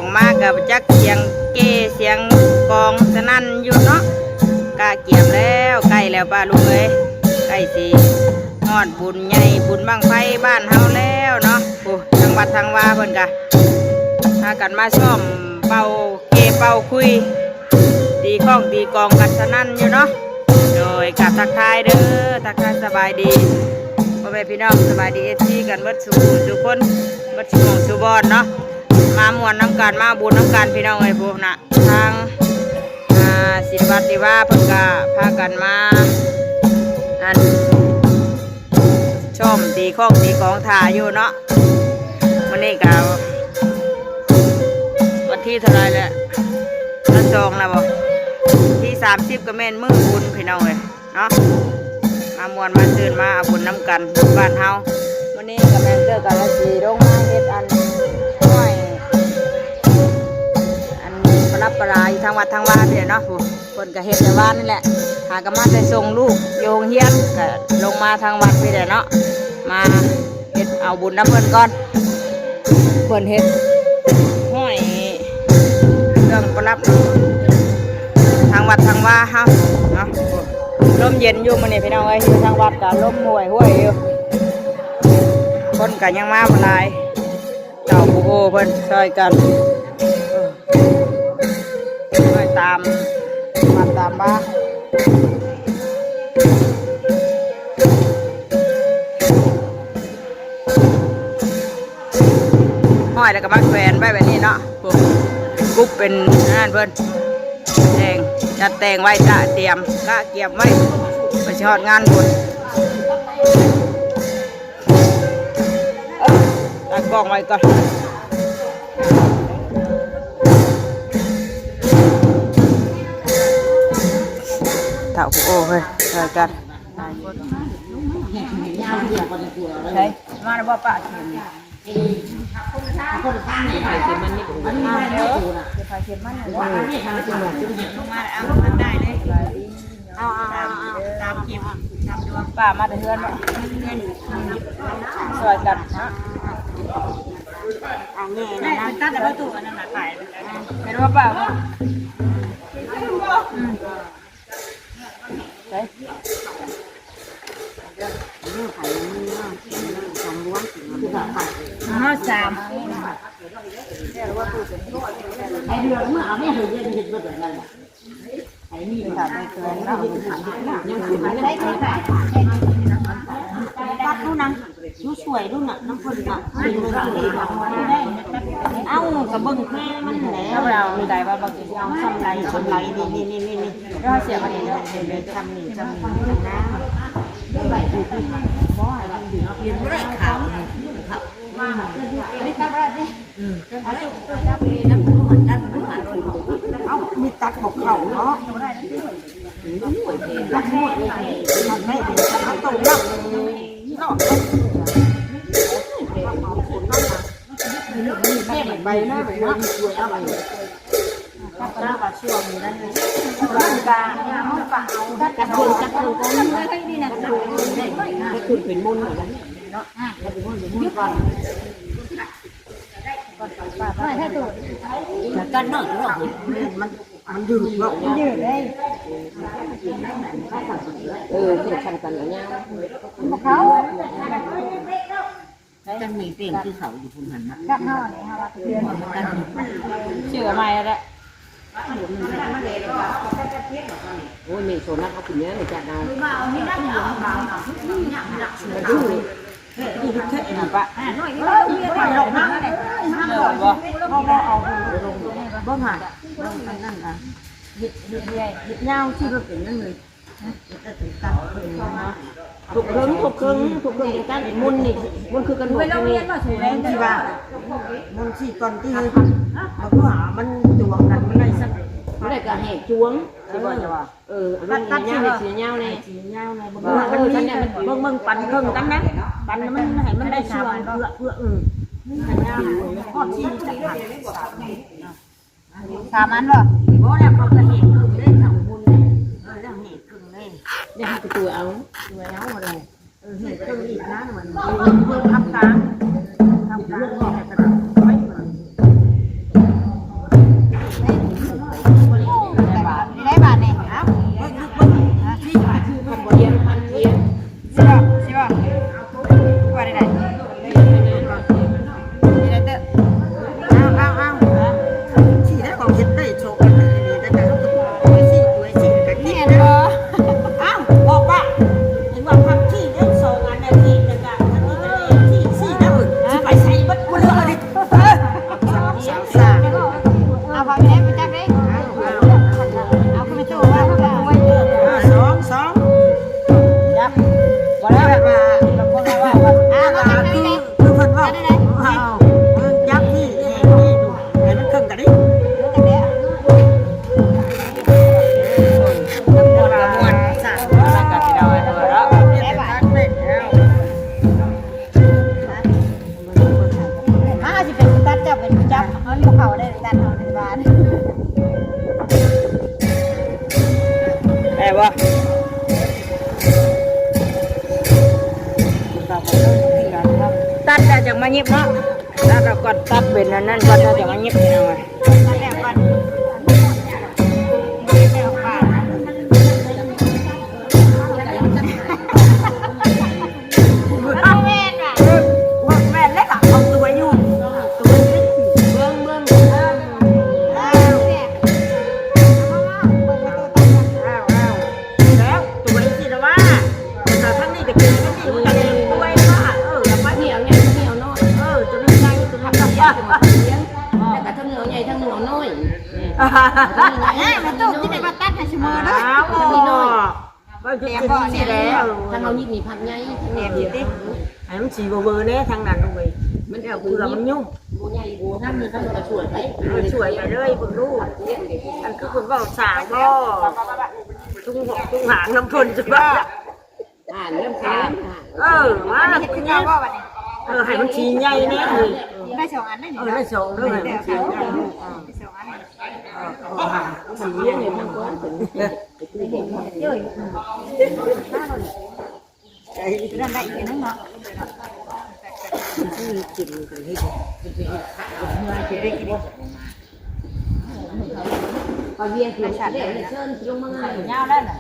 องมากกับจักเสียงเกเสียงกองสนั่นอยู่เนาะกะเกียมแล้วใกล้แล้วป้าลูกเอ้ยใกล้สิฮอดบุญใหญ่บุญบังไฟบ้านเฮาแล้วเนาะโอ้ทางวัดทางวาเพิ่นกะพากันมาซ่อมเป่าเกเป่าคุยตีข้องตีกองกันสนั่นอยู่เนาะโดยกับทักทายเด้อทักทายสบายดีพ่อแม่พี่น้องสบายดีกันเบิดสู่ทุกคนเบิดสู่หม่องสู่บอนเนาะมามวนน้ำกันมาบุญน้ำกันพี่น้องเอ้ยพวกน่ะทางศิลปะที่ว่าเพิ่นก็พากันมาอันชมตีข้องตีกองถ่ายอยู่เนาะวันนี้ก็วันที่เท่าไรแหละวันจองนะบ่ที่30ก็แม่นมื้อบุญพี่น้องเอ้ยเนาะมามวนมาตื่นมาเอาบุญน้ำกันบ้านเฮาวันนี้ก็แม่นเจอกันละสีลงมาเฮ็ดอันน้อยประรับประลายทางวัดทางวาพี่เนาะคนก็เฮ็ดในบ้านนี่แหละหากมาได้ส่งลูกโยงเฮียนก็ลงมาทางวัดพี่เนาะมาเฮ็ดเอาบุญน้ำเพิ่นก่อนเพิ่นเฮ็ดห้อยเรื่องประรับทางวัดทางวาเฮาเนาะลมเย็นอยู่มื้อนี้พี่น้องเอ้ยอยู่ทางวัดก็ลมห่วยอยู่คนก็ยังมาบ่หลายเจ้าผู้โอเพิ่นช่วยกันช่วยตามมาตามบ้าห้อยแล้วก็มัดแขวนไว้แบบนี้เนาะกุ๊บเป็นนั่นเพิ่นแต่งจัดแต่งไว้จะเตรียมก็เก็บไว้ไปชอดงานบุญตั้งกล้องไว้ก่อนเต่าโอ้เฮ้ยรายการใช่มาแล้วป้าเข็มไข่เค็มมันนี่ดูมาเยอะไข่เค็มมันเนี่ยว่ามาเอามันได้เลยเอาตามเข็มตามดวงป้ามาแต่เฮือนเนาะสวยกันนะนี่นะตั้งแต่ประตูอันนั้นขายเห็นว่าป้าใช่สามไอเดือนเมื่อเอาไม่เคยเย็นเห็นแบบนั้นไอ้นี่ค่ะไม่เคยเล่าได้ไหมตัดดูนังดูสวยดูหนักน้ำคนหนักเอ้ากระเบื้องแค่มันแล้วเราใจว่าบางทีเอาทำไรนี่ก็เสียมาเนี่ยเลยทำนี่นะเรียนไม่ขาวมาไม่ตัดอะไรดิเอามีตัดบอกเขาเนาะตัดหมดเลยมันไม่เป็นตัดตรงนั้นเนาะใบหน้าใบหน้าสวยอะไรตัดหน้ากับช่วงนี้นั่นเลยร่างกายห้องเปล่าตัดกระดูกก็ไม่นี่นะกระดูกกระดูกเป็นมุนเหมือนกันเนาะกระดูกเป็นมุนก่อนไม่ใช่ตัวกันเนาะมันยืดเนาะยืดเลยเป็นชั้นกันแล้วเนี่ยเขากันมีเตียงคือเขาอยู่พุ่นหันนะกันห่อเนี่ยฮะเตียงกันเชื่อไหมแล้วโอ้ยมีโซนนักเขากินเนี้ยเลยจ้าดาวมันดื้อดูทุกเทศนะปะน้อยนี่ก็ลงนะเลิกบ่เอาลงบ่ผ่านนั่นอ่ะหยิบเงาที่เราเป็นนั่นเลยถูกครึ่งกันมุนนี่มุนคือกันหมดนี่ที่ว่ามุนที่ก่อนที่เลยมันก็หามันจวงกันไม่ได้สักไม่ได้การแหกจวงใช่ป่ะใช่ป่ะตัดเงาเลยสีเงาเลยมันเนี่ยมันปั่นเครื่องกันนะปั่นมันให้มันได้ช่วงเพื่อทอดชิ้นใส่ผักสามอันป่ะโอ้เนี่ยเขาจะเห็นครึ่งเลยทำบุญเลยเรื่องเห็นครึ่งเลยเนี่ยให้ตัวเอาอะไรเห็นครึ่งอีกนะเหมือนทำกลางไม่เหมือน บ่ตัดแล้วจังมายิบเนาะตัดแล้วก่อนตัดเป็นอันนั้นก่อนแล้วจังมายิบพี่น้องเอ้ยตัดแล้วก่อนมันตู้ที่ไหนมาตัดให้เสมอเนาะ ก็จุดที่แล้วทางเรายิบมีพักไงแหนมอยู่ดิไอ้มันสีเบอร์เนี่ยทางนั้นด้วยมันเอาเบื่อมันยุ่งบัวใหญ่บัวน้ำมีข้าวกระสวยไปสวยไปเลยคุณลูกอันคือคุณบอกสาวบ่ทุ่งหางน้ำทนจะบ้าเริ่มทานมาคือไงให้มันชีใหญ่เนี่ยเลยได้2อันได้นี่ ได้สองด้วยให้มันชีใหญ่สีเนี่ยมันก็ถึงเยอะไอ้นั่นได้อีกนึงเนาะที่กินกันให้พอเวียนคือชาเด็กเชิญลงมาง่ายยาวแล้วน่ะ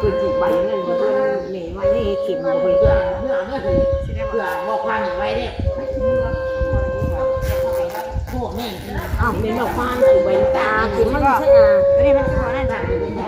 คือจีบใบนั่นเพื่อนเหม่ไว้ให้ขิมไปเพื่อบอกความไว้เนี่ยพวกแม่อ้าวเป็นดอกฟ้าคือใบตาคือมันใช่อ่ะนี่มันคือนั่นจ้ะ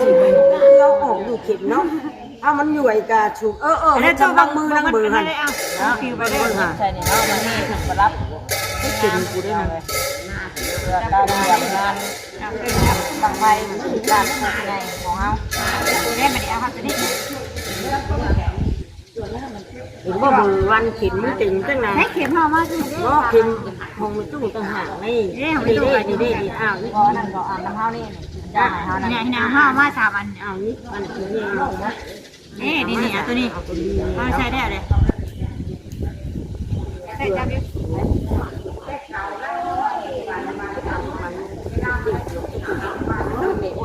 จีบใบตาเราออกอยู่ขิมเนาะเอามันอยู่ไอ้กาฉุกให้จับมือนั่งมือหันคิวไปได้ใช่นี่เนาะมันนี่ถึงมารับให้กินกูได้นะเพื่อการทำงานบังไฟการทำงานของเฮาตัวนี้มันเอาครับตัวนี้เห็นว่ามือวันเข็มมันติ่งตั้งนานให้เข็มเฮามาสิก็เข็มคงมันตู้ต่างหากนี่นี่อ้าวนี่ก็นั่นก็น้ำเฮานี่จ้าเฮานั่นนี่น้ำเฮามา3อันอ้าวนี่อันนี้นี่ตัวนี้เอาใช้ได้เลยใส่จับดิ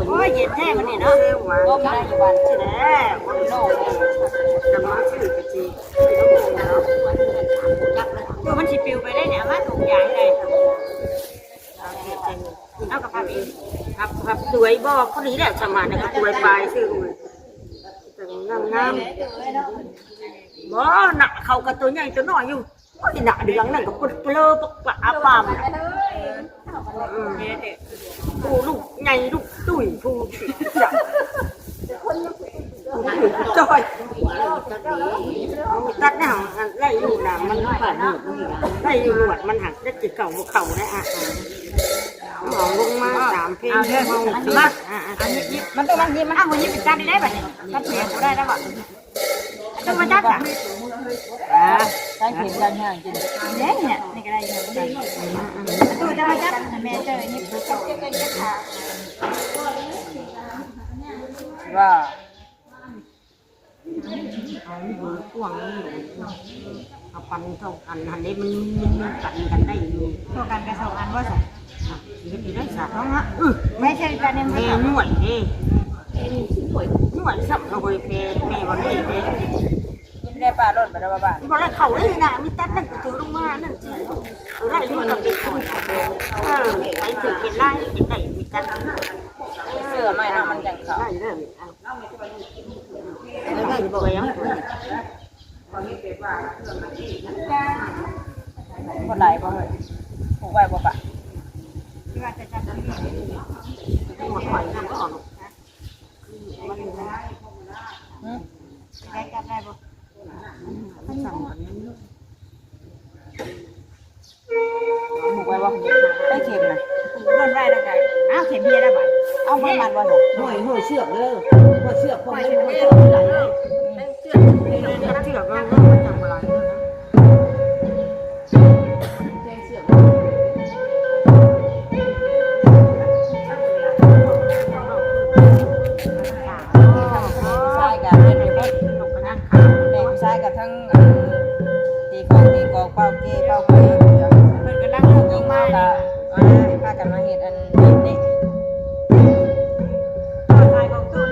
โอ้ยเย็นแท้มันนี่เนาะก็ได้อยู่วันที่แล้คนโลกจะมาชื่อกะจีตัวมันสิปิวไปได้เนี่ยมาถูกอย่างเลยเอากับพับอีกครับสวยบอกคนนี้แหละสมานนะสวยปลายชื่องามบ่หนักเขากับตัวใหญ่ตัวน้อยอยู่ก็หนักเดืองนั่นก็เปลือกปลาปามผู้ลูกใหญ่ลูกตุ้ยผู้จับจอยตัดเนี่ยไล่อยู่นะมันผ่านไล่อยู่หนวดมันหักได้จิตเก่าบวกเข่าได้อ่ะหอมลงมา3เพลงมองมามันต้องยิ้มมันเอายิ้มจัดได้แบบนี้ตัดเสียงได้แล้วบ่ต้องมาจัดอ่ะใช้เข็มกันห่างจริงเนี่ยนี่ก็ได้อยู่ตัวจะมาจัดแม่เจอนี่ว่าเอาดูกว้างเอาปันเท่ากันอันนี้มันกันได้อยู่เท่ากันกับ2อันว่าเห็นได้สักน้องฮะไม่ใช่กันเนี่ยแม่หน่วยนี่หน่วยสับเราไปแม่วันนี้เลยได้ปลาล่นไปแล้วบ้านพอแล้วเขาเลยนะมีตัดนั่นถือลงมานั่นไล่มันกับเด็กไปถือเป็นไล่เป็นไหนมีตัดเสื้อไม่นะมันจังเขาไล่เรื่องแล้วก็บอกยังคนไหลบ่เลยผูกไว้บ่ปะที่ว่าจะจัดหมดไฟนั่นก็ออกได้จับได้บ่สั่งแบบนี้ผูกไว้บ่ได้เข็มนะร่นได้แล้วกันอ้าวเข็มเบียร์ได้บ่เอาประมาณวันหัวเชือกเลยหัวเชือกคนหัวเชือกไหลเลยเชือกก็จำอะไรใช่กับทั้งตีกองเป่าเกย์เป่าคุยมันก็นั่งยิงมาก็พากันมาเห็ดอันนี้ทายของตู้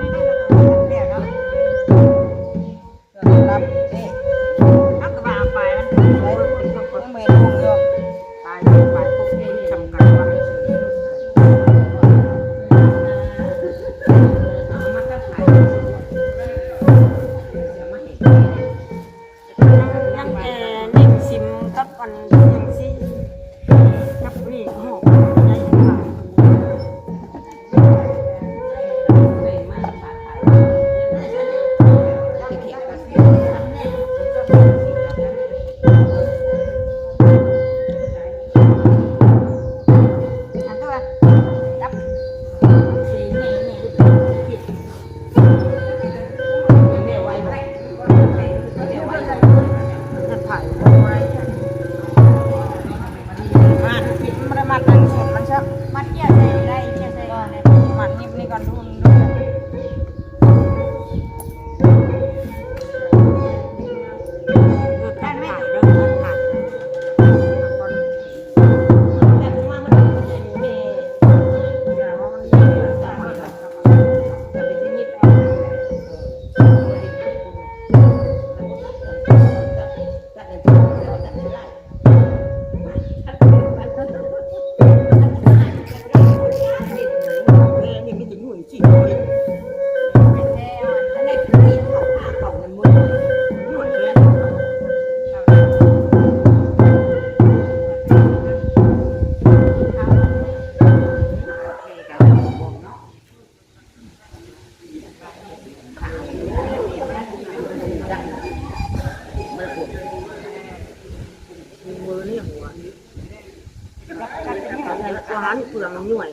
มันหน่วย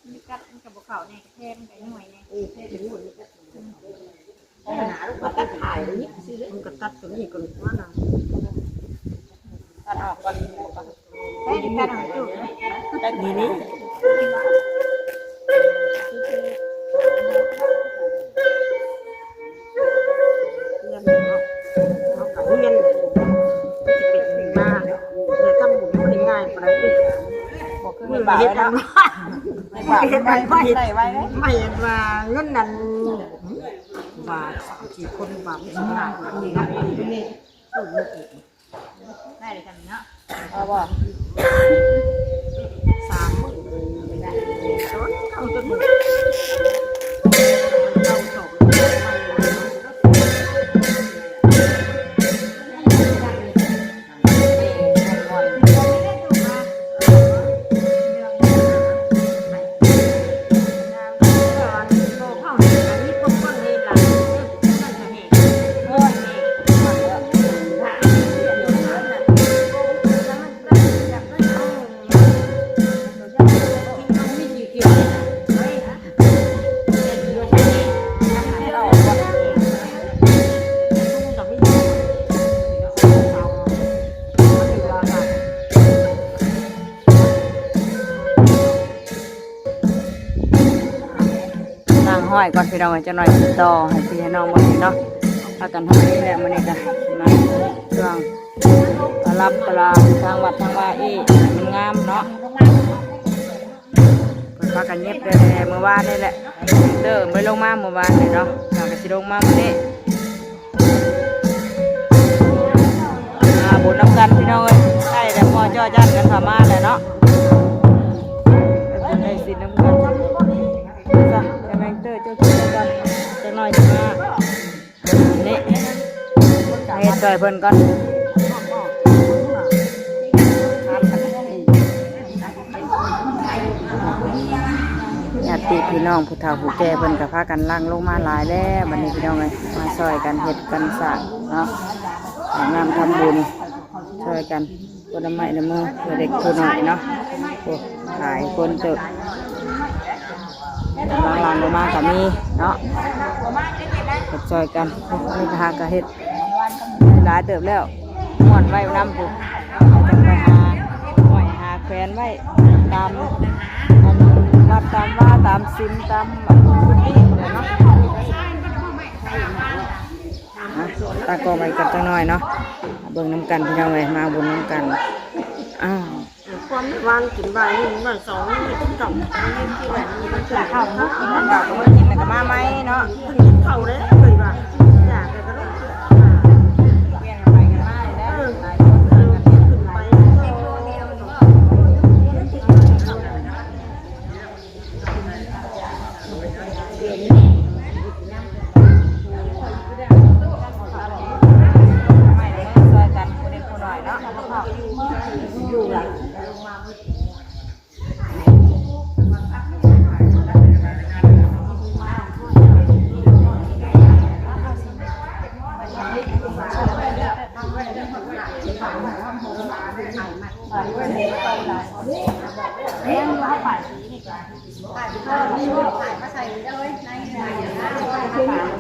มีกัดกับบุเขาเนี่ยแทมกับหน่วยเนี่ย มันตัดถ่ายนี่มันก็ตัดตัวนี้ก็ว่านะ ตัดออกก่อน ได้ดิกัดของจุ๊บ นี่นี่เอาเงินจะเป็นมาเลยทำบุญไม่ง่ายปานนี้ บอกคือ มื มี อ บ่าว เฮ็ด ไว้ อั เนาะ น บ่าวไว้ใส่ไว้เลย ไม่ว่าเงินนั้นว่ากี่คนว่าไม่ง่ายนี่นะนี่ ได้เลยกันเนาะ เอาบ่ 30,000ได้เอาจนเราสองนั่งห้อยก่อนพี่น้องจะหน่อยติดต่อให้พี่ให้น้องบ่เห็นเนาะพากันห้อยนี่แหละมื้อนี้ก็มาช่วงรับตลาดทางวัดทางว่ามันงามเนาะเพิ่นพากันเย็บแต่เมื่อวานนี่แหละเด้อไม่ลงมาเมื่อวานนี่เนาะเราก็สิลงมามื้อนี้บุญน้ำกันพี่น้องเอ้ยใช่แล้วพ่อจ้อจันกันเข้ามาแล้วเนาะได้สิน้ำกันจ้ะจะแบ่งเตอร์เจ้าช่วยกันจะหน่อยจะมานี่ให้ต่อยเพิ่นก่อนญาติพี่น้องผู้เฒ่าผู้แก่เพิ่นก็พากันลังลงมาหลายแล้วบัดนี้พี่น้องเอ้ยมาช่วยกันเฮ็ดกันสร้างเนาะงานทำบุญช่วยกันคนละไม้ละมือเพื่อเด็กผู้น้อยเนาะโอ้ขายคนเติบหลังๆลงมาก็มีเนาะเฮ็ดช่วยกันนี่ก็หากะเฮ็ดหลายเติบแล้วม่วนไว้นำปุ๊บไปหาหอยหาแขวนไว้ตามวัดตามว่าตามซิมตามแบบนี้เนาะตากอไปกันจังหน่อยเนาะเบิ่งน้ำกันพี่น้องเลยมาบุญน้ำกันอ้าว คนวางกินใบนี่มันสองนี่ต้องจับนี่ที่ไหนนี่มันจะเข้าเนาะ กินน้ำดอกก็ไม่กินแล้วก็มาไหมเนาะ เข้าเลยเลยว่าอยากแต่ก็ต้อง เปลี่ยนกันไปกันมาเลยนะหลายคนกัน ขึ้นไปไม่เลยซอยกันคนเด็กคนหน่อยเนาะ อยู่หลัง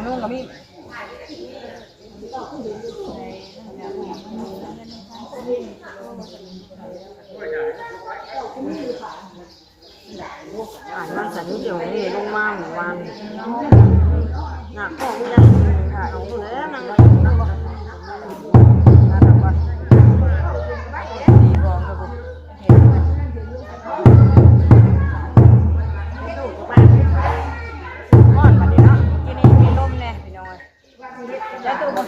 นุ่งกับมีมันสันนิษฐานนี่ลงมาหมู่วันหนักของไม่ได้เอาแล้วนั่ง ดีบองกับผมก้อนมาดิเนาะกินนี่มีลมแน่พี่น้อยแล้วตัวบ่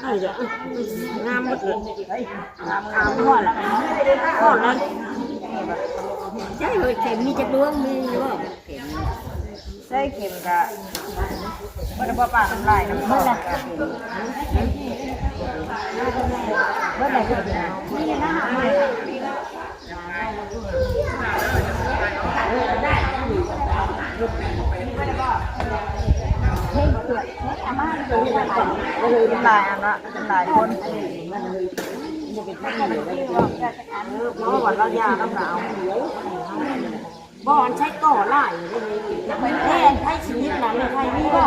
ใช่จ้ะงามหมดเลย ตามข้าวก้อนแล้วกันเนาะ ก่อนเลย ใช่เลยเข็มมีจะดวงมีว่า ใส่เข็มกะบ่ได้บ่ปากน้ำลายน้ำตาลกะ เมื่อไหร่จะนี่นะฮะ หลายอันละหลายคน เพราะว่าเรายาน้ำหนาวบ่อนใช้ก่อไล่แทนใช้ชีวิตนั้นใครมีบ่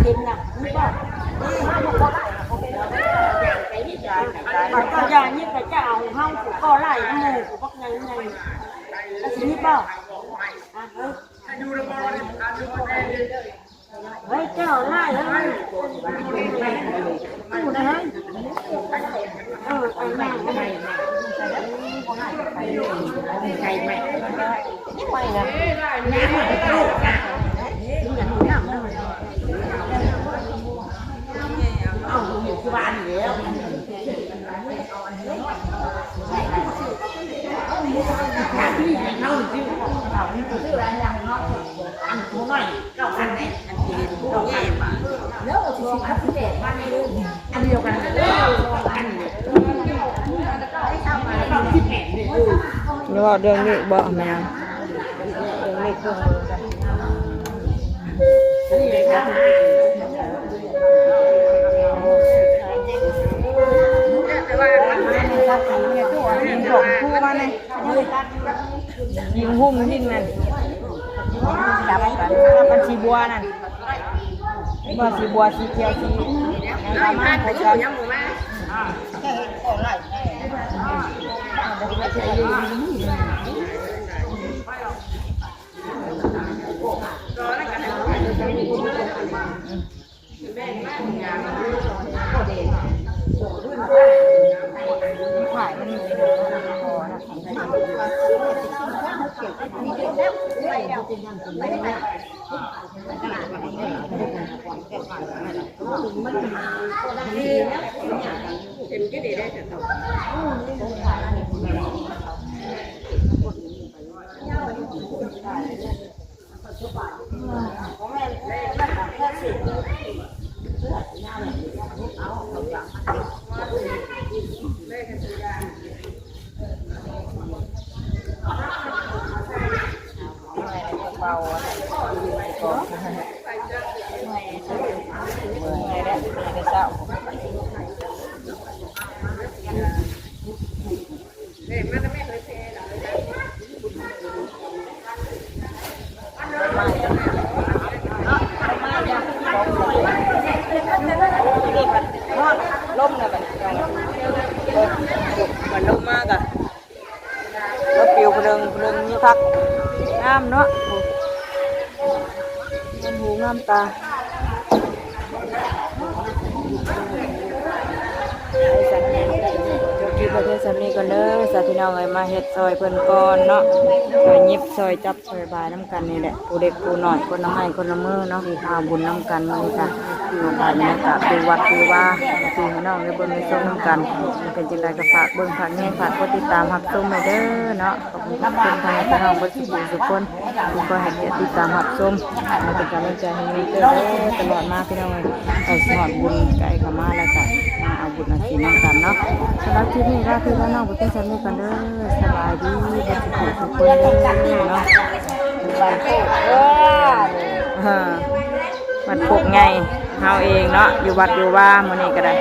เห็นน่ะมีบ่บัดก็ยานี่ก็จะเอาเฮาผูกก่อไล่หมู่ผูกบักไงชีวิตบ่เฮ้ยเจ้าไล่แล้วตู้นะฮะไปแม่ใครแม่ไปนะเอาอยู่ที่บ้านอยู่แล้วนี่ว่าเรื่องนี้บอกแม่เรื่องนี้ก็บอกคู่มาเนี่ยยิงหุ้มยิงนั่นจับกันสีบัวนั่นบัวสีบัวสีเขียวสีน้ำมันของกันขายมันเบาอะไรก็เมื่อยแล้วไม่ได้เศร้าล้มเลยมันล้มมากอ่ะแล้วปิวเพลิงนี่พักงามเนาะมันหูงามตาที่ประเทศสามีกันเด้อสาธุน้องเอ้ยมาเฮ็ดซอยเพิ่นก่อนเนาะซอยยิบซอยจับซอยบายน้ำกันนี่แหละผู้เด็กผู้น้อยคนละไม้คนละมือเนาะเอาบุญน้ำกันนี่ค่ะน้องผ่านนี่ก็คือวัดคือว่าคือให้น้องได้เบิ่งได้ชมน้ำกันเป็นจังไดก็ฝากเบิ่งฝากแง่ฝากกดติดตามรับชมไปเด้อเนาะขอบคุณทุกคนทางพี่น้องเบ่ทุกคนที่คอยให้ติดตามรับชมเป็นกำลังใจให้มีเด้อตลอดมาพี่น้องเอ้ยสอนบุญไกลเข้ามาแล้วก็มาเอาบุญอาชีพน้ำกันเนาะสำหรับที่นี่ก็คือน้องไปเป็นสามีกันเด้อสบายดีทุกคนเนาะมันปลุกไงเฮาเองเนาะอยู่วัดอยู่ว่ามื้อนี้ก็ได้